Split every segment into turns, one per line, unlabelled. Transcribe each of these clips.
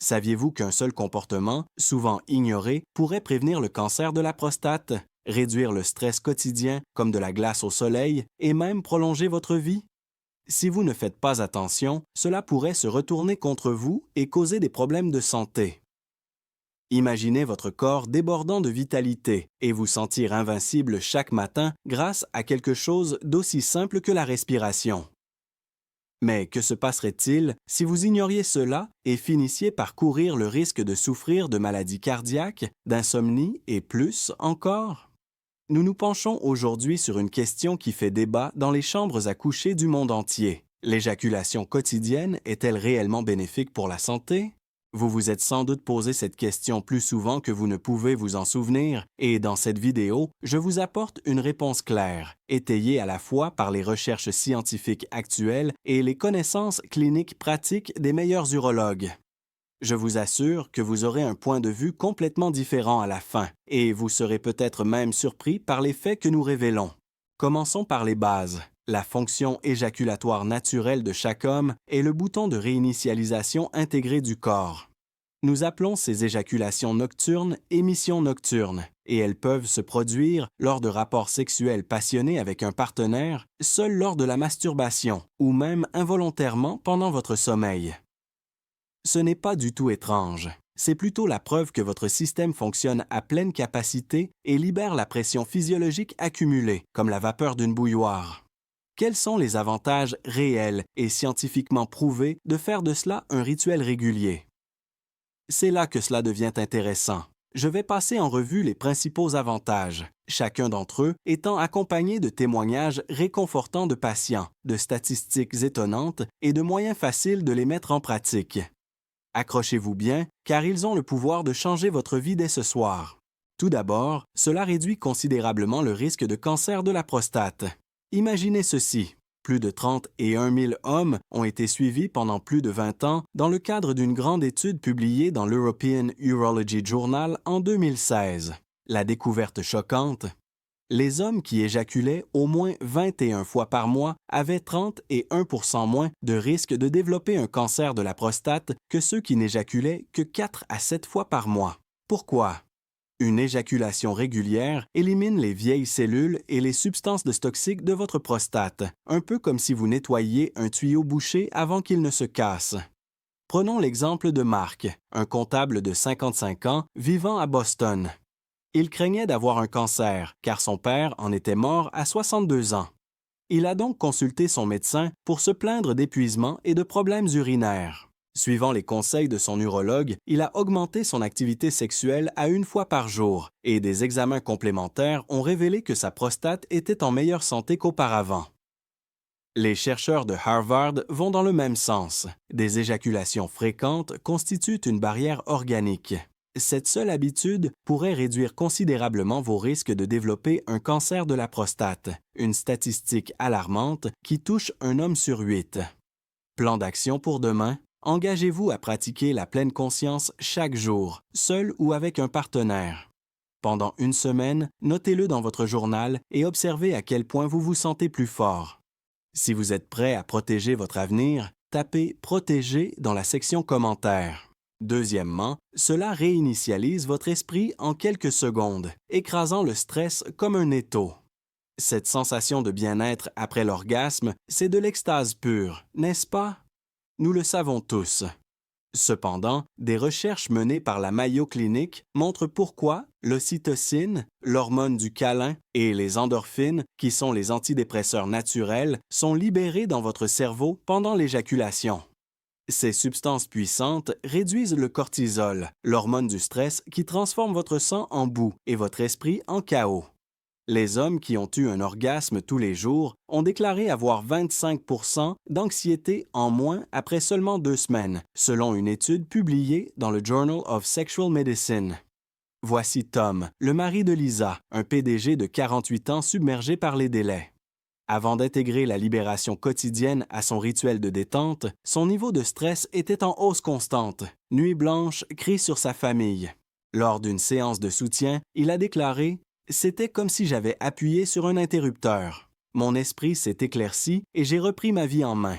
Saviez-vous qu'un seul comportement, souvent ignoré, pourrait prévenir le cancer de la prostate, réduire le stress quotidien comme de la glace au soleil et même prolonger votre vie? Si vous ne faites pas attention, cela pourrait se retourner contre vous et causer des problèmes de santé. Imaginez votre corps débordant de vitalité et vous sentir invincible chaque matin grâce à quelque chose d'aussi simple que la respiration. Mais que se passerait-il si vous ignoriez cela et finissiez par courir le risque de souffrir de maladies cardiaques, d'insomnie et plus encore? Nous nous penchons aujourd'hui sur une question qui fait débat dans les chambres à coucher du monde entier. L'éjaculation quotidienne est-elle réellement bénéfique pour la santé? Vous vous êtes sans doute posé cette question plus souvent que vous ne pouvez vous en souvenir, et dans cette vidéo, je vous apporte une réponse claire, étayée à la fois par les recherches scientifiques actuelles et les connaissances cliniques pratiques des meilleurs urologues. Je vous assure que vous aurez un point de vue complètement différent à la fin, et vous serez peut-être même surpris par les faits que nous révélons. Commençons par les bases. La fonction éjaculatoire naturelle de chaque homme est le bouton de réinitialisation intégré du corps. Nous appelons ces éjaculations nocturnes émissions nocturnes, et elles peuvent se produire lors de rapports sexuels passionnés avec un partenaire, seul lors de la masturbation, ou même involontairement pendant votre sommeil. Ce n'est pas du tout étrange. C'est plutôt la preuve que votre système fonctionne à pleine capacité et libère la pression physiologique accumulée, comme la vapeur d'une bouilloire. Quels sont les avantages réels et scientifiquement prouvés de faire de cela un rituel régulier? C'est là que cela devient intéressant. Je vais passer en revue les principaux avantages, chacun d'entre eux étant accompagné de témoignages réconfortants de patients, de statistiques étonnantes et de moyens faciles de les mettre en pratique. Accrochez-vous bien, car ils ont le pouvoir de changer votre vie dès ce soir. Tout d'abord, cela réduit considérablement le risque de cancer de la prostate. Imaginez ceci. Plus de 31 000 hommes ont été suivis pendant plus de 20 ans dans le cadre d'une grande étude publiée dans l'European Urology Journal en 2016. La découverte choquante: les hommes qui éjaculaient au moins 21 fois par mois avaient 31% moins de risque de développer un cancer de la prostate que ceux qui n'éjaculaient que 4 à 7 fois par mois. Pourquoi? Une éjaculation régulière élimine les vieilles cellules et les substances toxiques de votre prostate, un peu comme si vous nettoyiez un tuyau bouché avant qu'il ne se casse. Prenons l'exemple de Mark, un comptable de 55 ans vivant à Boston. Il craignait d'avoir un cancer, car son père en était mort à 62 ans. Il a donc consulté son médecin pour se plaindre d'épuisement et de problèmes urinaires. Suivant les conseils de son urologue, il a augmenté son activité sexuelle à 1 fois par jour, et des examens complémentaires ont révélé que sa prostate était en meilleure santé qu'auparavant. Les chercheurs de Harvard vont dans le même sens. Des éjaculations fréquentes constituent une barrière organique. Cette seule habitude pourrait réduire considérablement vos risques de développer un cancer de la prostate, une statistique alarmante qui touche un homme sur 8. Plan d'action pour demain: engagez-vous à pratiquer la pleine conscience chaque jour, seul ou avec un partenaire. Pendant 1 semaine, notez-le dans votre journal et observez à quel point vous vous sentez plus fort. Si vous êtes prêt à protéger votre avenir, tapez « Protéger » dans la section commentaires. Deuxièmement, cela réinitialise votre esprit en quelques secondes, écrasant le stress comme un étau. Cette sensation de bien-être après l'orgasme, c'est de l'extase pure, n'est-ce pas? Nous le savons tous. Cependant, des recherches menées par la Mayo Clinic montrent pourquoi l'ocytocine, l'hormone du câlin, et les endorphines, qui sont les antidépresseurs naturels, sont libérées dans votre cerveau pendant l'éjaculation. Ces substances puissantes réduisent le cortisol, l'hormone du stress qui transforme votre sang en boue et votre esprit en chaos. Les hommes qui ont eu un orgasme tous les jours ont déclaré avoir 25% d'anxiété en moins après seulement 2 semaines, selon une étude publiée dans le Journal of Sexual Medicine. Voici Tom, le mari de Lisa, un PDG de 48 ans submergé par les délais. Avant d'intégrer la libération quotidienne à son rituel de détente, son niveau de stress était en hausse constante. Nuit blanche, cris sur sa famille. Lors d'une séance de soutien, il a déclaré: « C'était comme si j'avais appuyé sur un interrupteur. Mon esprit s'est éclairci et j'ai repris ma vie en main. »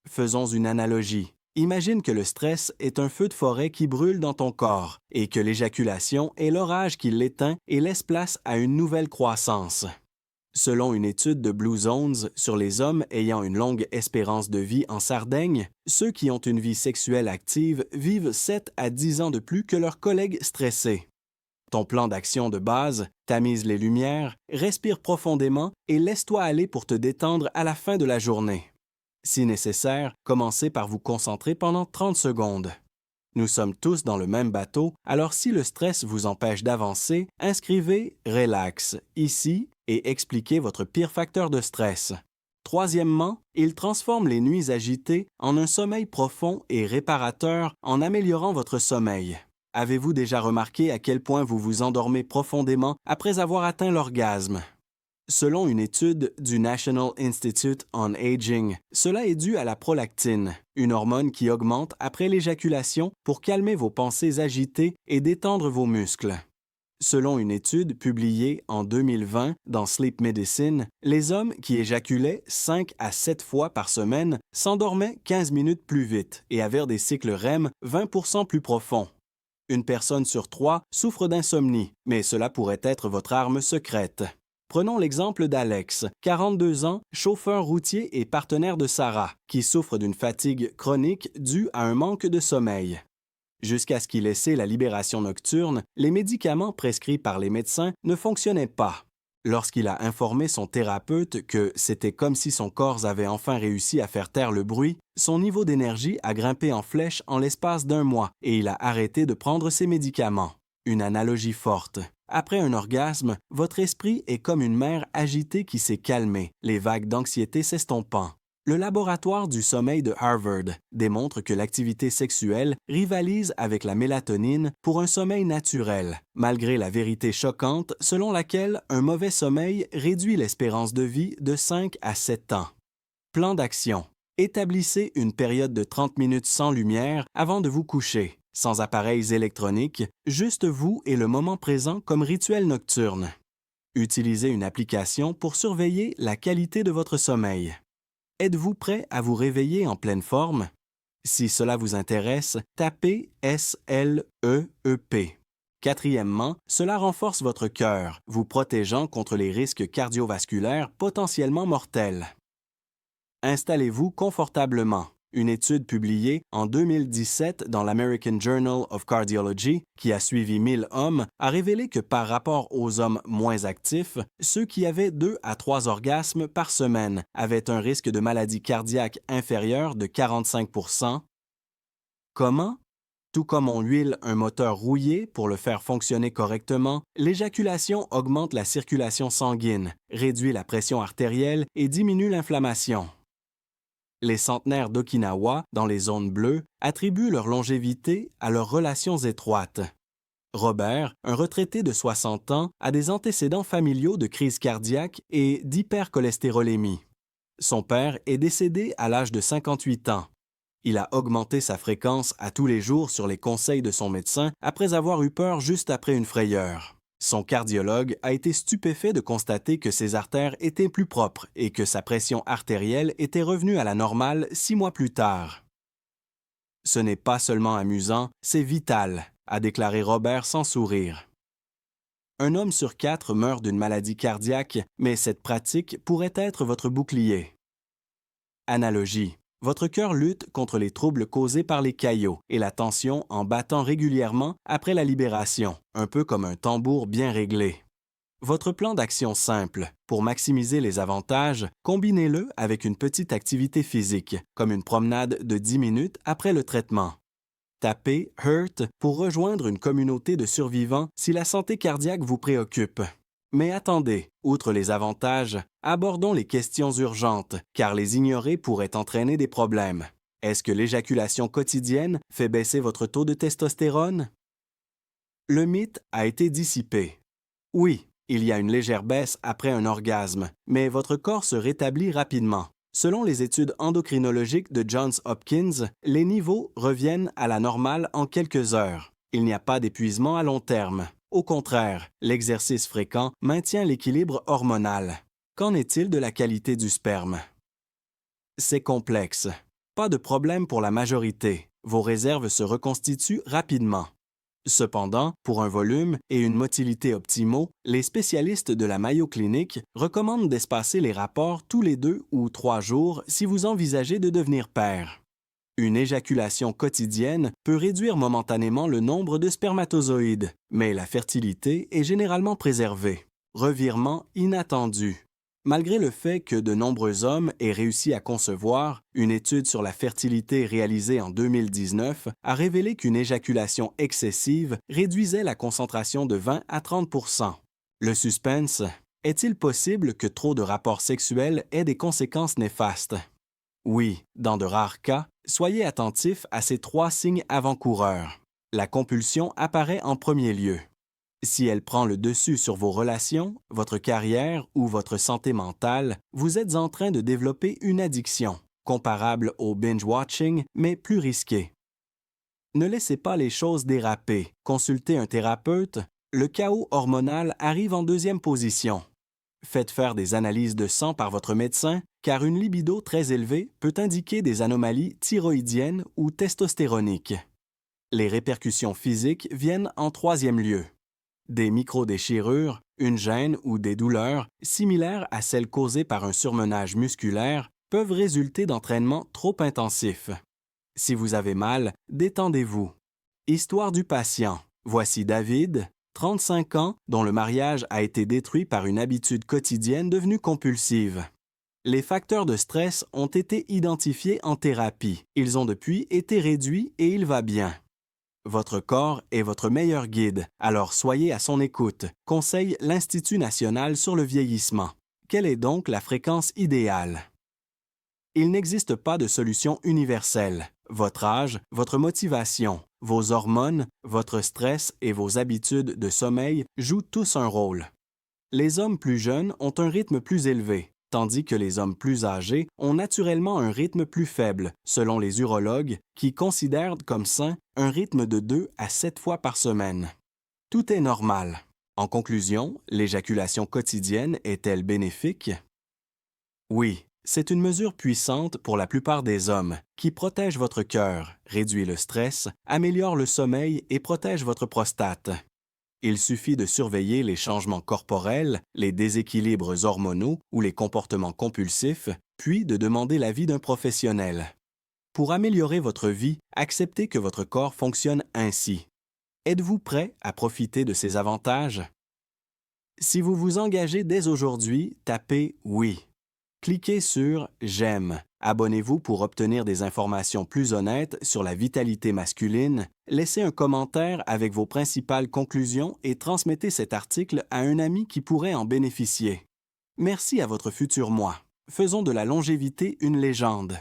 Faisons une analogie. Imagine que le stress est un feu de forêt qui brûle dans ton corps et que l'éjaculation est l'orage qui l'éteint et laisse place à une nouvelle croissance. Selon une étude de Blue Zones sur les hommes ayant une longue espérance de vie en Sardaigne, ceux qui ont une vie sexuelle active vivent 7 à 10 ans de plus que leurs collègues stressés. Ton plan d'action de base, tamise les lumières, respire profondément et laisse-toi aller pour te détendre à la fin de la journée. Si nécessaire, commencez par vous concentrer pendant 30 secondes. Nous sommes tous dans le même bateau, alors si le stress vous empêche d'avancer, inscrivez « Relax » ici et expliquez votre pire facteur de stress. Troisièmement, il transforme les nuits agitées en un sommeil profond et réparateur en améliorant votre sommeil. Avez-vous déjà remarqué à quel point vous vous endormez profondément après avoir atteint l'orgasme? Selon une étude du National Institute on Aging, cela est dû à la prolactine, une hormone qui augmente après l'éjaculation pour calmer vos pensées agitées et détendre vos muscles. Selon une étude publiée en 2020 dans Sleep Medicine, les hommes qui éjaculaient 5 à 7 fois par semaine s'endormaient 15 minutes plus vite et avaient des cycles REM 20% plus profonds. Une personne sur 3 souffre d'insomnie, mais cela pourrait être votre arme secrète. Prenons l'exemple d'Alex, 42 ans, chauffeur routier et partenaire de Sarah, qui souffre d'une fatigue chronique due à un manque de sommeil. Jusqu'à ce qu'il essaie la libération nocturne, les médicaments prescrits par les médecins ne fonctionnaient pas. Lorsqu'il a informé son thérapeute que c'était comme si son corps avait enfin réussi à faire taire le bruit, son niveau d'énergie a grimpé en flèche en l'espace d'1 mois et il a arrêté de prendre ses médicaments. Une analogie forte. Après un orgasme, votre esprit est comme une mer agitée qui s'est calmée, les vagues d'anxiété s'estompant. Le laboratoire du sommeil de Harvard démontre que l'activité sexuelle rivalise avec la mélatonine pour un sommeil naturel, malgré la vérité choquante selon laquelle un mauvais sommeil réduit l'espérance de vie de 5 à 7 ans. Plan d'action. Établissez une période de 30 minutes sans lumière avant de vous coucher, sans appareils électroniques, juste vous et le moment présent comme rituel nocturne. Utilisez une application pour surveiller la qualité de votre sommeil. Êtes-vous prêt à vous réveiller en pleine forme? Si cela vous intéresse, tapez SLEEP. Quatrièmement, cela renforce votre cœur, vous protégeant contre les risques cardiovasculaires potentiellement mortels. Installez-vous confortablement. Une étude publiée en 2017 dans l'American Journal of Cardiology, qui a suivi 1000 hommes, a révélé que par rapport aux hommes moins actifs, ceux qui avaient 2 à 3 orgasmes par semaine avaient un risque de maladie cardiaque inférieur de 45%. Comment? Tout comme on huile un moteur rouillé pour le faire fonctionner correctement, l'éjaculation augmente la circulation sanguine, réduit la pression artérielle et diminue l'inflammation. Les centenaires d'Okinawa, dans les zones bleues, attribuent leur longévité à leurs relations étroites. Robert, un retraité de 60 ans, a des antécédents familiaux de crise cardiaque et d'hypercholestérolémie. Son père est décédé à l'âge de 58 ans. Il a augmenté sa fréquence à tous les jours sur les conseils de son médecin après avoir eu peur juste après une frayeur. Son cardiologue a été stupéfait de constater que ses artères étaient plus propres et que sa pression artérielle était revenue à la normale 6 mois plus tard. « Ce n'est pas seulement amusant, c'est vital », a déclaré Robert sans sourire. Un homme sur 4 meurt d'une maladie cardiaque, mais cette pratique pourrait être votre bouclier. Analogie. Votre cœur lutte contre les troubles causés par les caillots et la tension en battant régulièrement après la libération, un peu comme un tambour bien réglé. Votre plan d'action simple. Pour maximiser les avantages, combinez-le avec une petite activité physique, comme une promenade de 10 minutes après le traitement. Tapez « HURT » pour rejoindre une communauté de survivants si la santé cardiaque vous préoccupe. Mais attendez, outre les avantages, abordons les questions urgentes, car les ignorer pourrait entraîner des problèmes. Est-ce que l'éjaculation quotidienne fait baisser votre taux de testostérone? Le mythe a été dissipé. Oui, il y a une légère baisse après un orgasme, mais votre corps se rétablit rapidement. Selon les études endocrinologiques de Johns Hopkins, les niveaux reviennent à la normale en quelques heures. Il n'y a pas d'épuisement à long terme. Au contraire, l'exercice fréquent maintient l'équilibre hormonal. Qu'en est-il de la qualité du sperme? C'est complexe. Pas de problème pour la majorité. Vos réserves se reconstituent rapidement. Cependant, pour un volume et une motilité optimaux, les spécialistes de la Mayo Clinic recommandent d'espacer les rapports tous les 2 ou 3 jours si vous envisagez de devenir père. Une éjaculation quotidienne peut réduire momentanément le nombre de spermatozoïdes, mais la fertilité est généralement préservée. Revirement inattendu. Malgré le fait que de nombreux hommes aient réussi à concevoir, une étude sur la fertilité réalisée en 2019 a révélé qu'une éjaculation excessive réduisait la concentration de 20 à 30 %. Le suspense, est-il possible que trop de rapports sexuels aient des conséquences néfastes? Oui, dans de rares cas, soyez attentifs à ces 3 signes avant-coureurs. La compulsion apparaît en premier lieu. Si elle prend le dessus sur vos relations, votre carrière ou votre santé mentale, vous êtes en train de développer une addiction, comparable au binge-watching, mais plus risquée. Ne laissez pas les choses déraper. Consultez un thérapeute. Le chaos hormonal arrive en deuxième position. Faites faire des analyses de sang par votre médecin, car une libido très élevée peut indiquer des anomalies thyroïdiennes ou testostéroniques. Les répercussions physiques viennent en troisième lieu. Des microdéchirures, une gêne ou des douleurs, similaires à celles causées par un surmenage musculaire, peuvent résulter d'entraînements trop intensifs. Si vous avez mal, détendez-vous. Histoire du patient. Voici David, 35 ans, dont le mariage a été détruit par une habitude quotidienne devenue compulsive. Les facteurs de stress ont été identifiés en thérapie. Ils ont depuis été réduits et il va bien. Votre corps est votre meilleur guide, alors soyez à son écoute, conseille l'Institut national sur le vieillissement. Quelle est donc la fréquence idéale? Il n'existe pas de solution universelle. Votre âge, votre motivation, vos hormones, votre stress et vos habitudes de sommeil jouent tous un rôle. Les hommes plus jeunes ont un rythme plus élevé, tandis que les hommes plus âgés ont naturellement un rythme plus faible, selon les urologues, qui considèrent comme sain un rythme de 2 à 7 fois par semaine. Tout est normal. En conclusion, l'éjaculation quotidienne est-elle bénéfique? Oui, c'est une mesure puissante pour la plupart des hommes, qui protège votre cœur, réduit le stress, améliore le sommeil et protège votre prostate. Il suffit de surveiller les changements corporels, les déséquilibres hormonaux ou les comportements compulsifs, puis de demander l'avis d'un professionnel. Pour améliorer votre vie, acceptez que votre corps fonctionne ainsi. Êtes-vous prêt à profiter de ces avantages? Si vous vous engagez dès aujourd'hui, tapez « Oui ». Cliquez sur « J'aime ». Abonnez-vous pour obtenir des informations plus honnêtes sur la vitalité masculine. Laissez un commentaire avec vos principales conclusions et transmettez cet article à un ami qui pourrait en bénéficier. Merci à votre futur moi. Faisons de la longévité une légende.